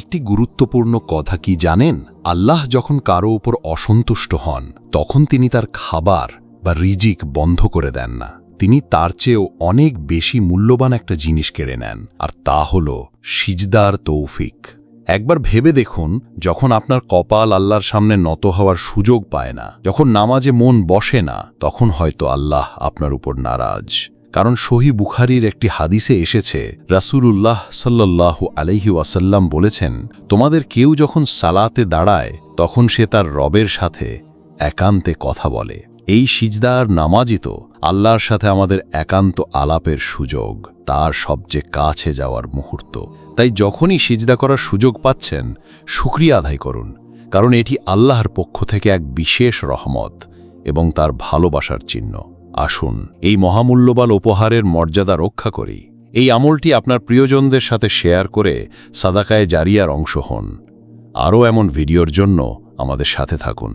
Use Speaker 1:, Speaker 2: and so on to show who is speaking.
Speaker 1: একটি গুরুত্বপূর্ণ কথা কি জানেন? আল্লাহ যখন কারো উপর অসন্তুষ্ট হন তখন তিনি তার খাবার বা রিজিক বন্ধ করে দেন না। তিনি তার চেয়েও অনেক বেশি মূল্যবান একটা জিনিস কেড়ে নেন, আর তা হল সিজদার তৌফিক। একবার ভেবে দেখুন, যখন আপনার কপাল আল্লাহর সামনে নত হওয়ার সুযোগ পায় না, যখন নামাজে মন বসে না, তখন হয়তো আল্লাহ আপনার উপর নারাজ। কারণ সহিহ বুখারীর একটি হাদিসে এসেছে, রাসূলুল্লাহ সাল্লাল্লাহু আলাইহি ওয়াসাল্লাম বলেছেন, তোমাদের কেউ যখন সালাতে দাঁড়ায় তখন সে তার রবের সাথে একান্তে কথা বলে। এই সিজদার নামাজই তো আল্লাহর সাথে আমাদের একান্ত আলাপের সুযোগ, তার সবচেয়ে কাছে যাওয়ার মুহূর্ত। তাই যখনই সিজদা করার সুযোগ পাচ্ছেন, শুকরিয়া আদায় করুন, কারণ এটি আল্লাহর পক্ষ থেকে এক বিশেষ রহমত এবং তার ভালোবাসার চিহ্ন। আসুন এই মহামূল্যবান উপহারের মর্যাদা রক্ষা করি। এই আমলটি আপনার প্রিয়জনদের সাথে শেয়ার করে সাদাকায়ে জারিয়ার অংশ হন। আরও এমন ভিডিওর জন্য আমাদের সাথে থাকুন।